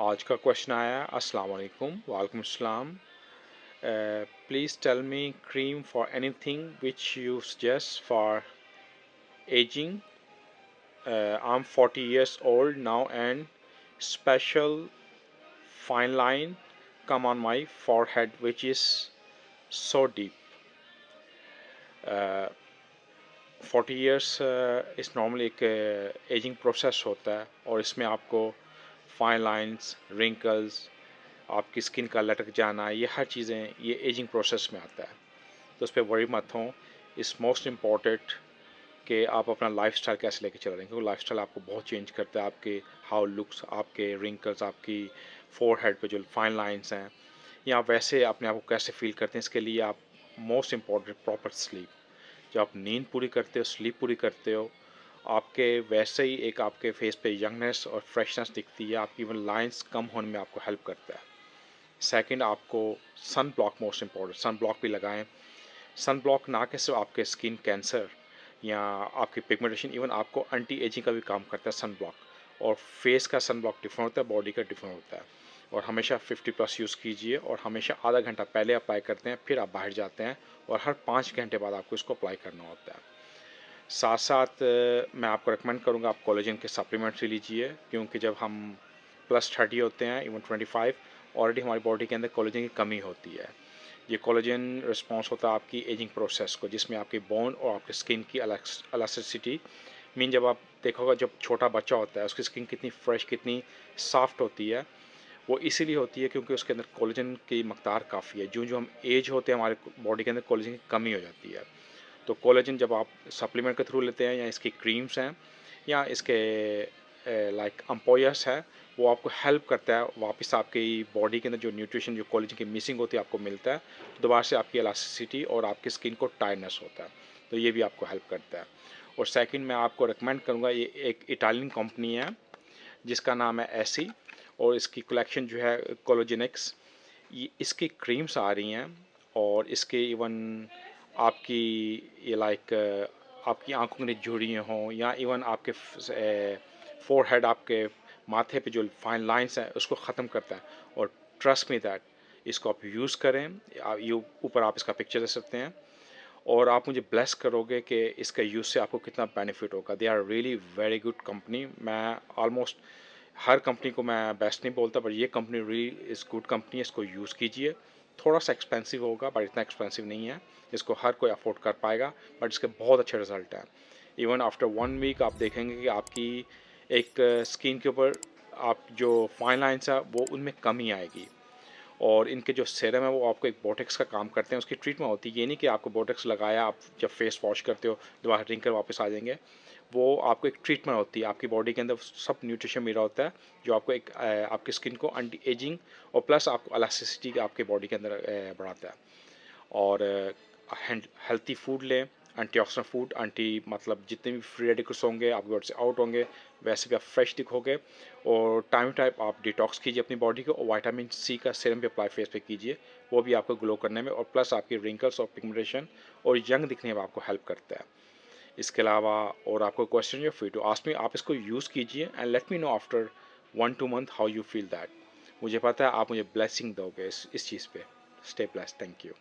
आज का क्वेश्चन आया है, अस्सलाम वालेकुम, वालेकुम अस्सलाम। Please tell me cream for anything which you suggest for ageing. I am 40 years old now and special fine line come on my forehead which is so deep. 40 years इस normally एक ageing process होता है और इसमें आपको fine lines, wrinkles, आपकी skin का लटक जाना, ये हर चीज़ें ये एजिंग प्रोसेस में आता है। तो उस पर वरी मत हों। इस मोस्ट इम्पॉर्टेंट कि आप अपना लाइफस्टाइल कैसे लेके चल रहे हैं, क्योंकि लाइफस्टाइल आपको बहुत चेंज करता है। आपके हाउ लुक्स, आपके रिंकल्स, आपकी फोरहेड पे जो फाइन लाइंस हैं, या वैसे अपने आप को कैसे फील करते हैं, इसके लिए आप मोस्ट इम्पॉर्टेंट प्रॉपर स्लीप। जब आप नींद पूरी करते हो, स्लीप पूरी करते हो, आपके वैसे ही एक आपके फेस पे यंगनेस और फ्रेशनेस दिखती है। आपकी इवन लाइंस कम होने में आपको हेल्प करता है। सेकंड, आपको sunblock most important, sunblock भी लगाएं। सन ब्लॉक ना कि सिर्फ आपके स्किन कैंसर या आपकी पिगमेंटेशन, इवन आपको एंटी एजिंग का भी काम करता है सन ब्लॉक। और फेस का सन ब्लॉक डिफरेंट होता है, बॉडी का डिफरेंट होता है। और हमेशा 50+ यूज़ कीजिए और हमेशा आधा घंटा पहले अप्लाई करते हैं, फिर आप बाहर जाते हैं और हर 5 घंटे बाद आपको इसको अप्लाई करना होता है। साथ साथ मैं आपको रिकमेंड करूँगा आप कोलेजन के सप्लीमेंट्स लीजिए, क्योंकि जब हम +30 होते हैं, इवन 25, ऑलरेडी हमारी बॉडी के अंदर कोलेजन की कमी होती है। ये कोलेजन रिस्पॉन्स होता है आपकी एजिंग प्रोसेस को, जिसमें आपकी बोन और आपकी स्किन की इलास्टिसिटी मीन, जब आप देखोगे जब छोटा बच्चा होता है उसकी स्किन कितनी फ्रेश, कितनी सॉफ्ट होती है, वो इसीलिए होती है क्योंकि उसके अंदर कोलेजन की मकदार काफ़ी है। जो जो हम एज होते हैं हमारे बॉडी के अंदर कोलेजन की कमी हो जाती है। तो कोलेजन जब आप सप्लीमेंट के थ्रू लेते हैं, या इसकी क्रीम्स हैं, या इसके लाइक अम्पोयर्स है, वो आपको हेल्प करता है वापस आपकी बॉडी के अंदर जो न्यूट्रिशन, जो कोलेजन की मिसिंग होती है, आपको मिलता है। तो दोबारा से आपकी इलास्टिसिटी और आपकी स्किन को टाइटनेस होता है। तो ये भी आपको हेल्प करता है। और सेकंड, मैं आपको रिकमेंड करूँगा, ये एक इटालियन कंपनी है जिसका नाम है एसी, और इसकी कलेक्शन जो है कोलोजेनिक्स, ये इसकी क्रीम्स आ रही हैं। और इसके इवन आपकी ये लाइक आपकी आंखों में झुर्रियाँ हों, या इवन आपके फोरहेड, आपके माथे पे जो फाइन लाइंस हैं, उसको ख़त्म करता है। और ट्रस्ट मी दैट, इसको आप यूज़ करें। ये ऊपर आप इसका पिक्चर दे सकते हैं, और आप मुझे ब्लेस करोगे कि इसका यूज़ से आपको कितना बेनिफिट होगा। They are really very good company. मैं ऑलमोस्ट हर कंपनी को मैं बेस्ट नहीं बोलता, पर ये company really is good company है। इसको यूज़ कीजिए। थोड़ा सा एक्सपेंसिव होगा, पर इतना एक्सपेंसिव नहीं है। इसको हर कोई अफोर्ड कर पाएगा, बट इसके बहुत अच्छे रिजल्ट हैं। इवन आफ्टर 1 वीक आप देखेंगे कि आपकी एक स्किन के ऊपर आप जो फाइन लाइंस है वो उनमें कमी आएगी। और इनके जो सीरम है वो आपको एक बोटेक्स का काम करते हैं, उसकी ट्रीटमेंट होती है। ये नहीं कि आपको बोटेक्स लगाया, आप जब फेस वॉश करते हो दोबारा रिंकल वापस आ जाएंगे। वो आपको एक ट्रीटमेंट होती है, आपकी बॉडी के अंदर सब न्यूट्रिशन मिला होता है, जो आपको एक आपकी स्किन को एंटी एजिंग और प्लस आपको इलास्टिसिटी आपके बॉडी के अंदर बढ़ाता है। और हेल्थी फूड लें, एंटीऑक्सीडेंट फूड, एंटी मतलब जितने भी फ्री रेडिकल्स होंगे आपकी बॉडी से आउट होंगे, वैसे भी आप फ्रेश दिखोगे। और टाइम टाइम आप डिटॉक्स कीजिए अपनी बॉडी को, और विटामिन सी का सीरम भी अप्लाई फेस पे कीजिए। वो भी आपको ग्लो करने में और प्लस आपकी रिंकल्स और पिगमेंटेशन और यंग दिखने में आपको हेल्प करता है। इसके अलावा और आपको question free to ask me, आप इसको यूज़ कीजिए and let me know after 1-2 month how you feel that. मुझे पता है आप मुझे ब्लेसिंग दोगे इस चीज़ पे। Stay blessed. Thank you.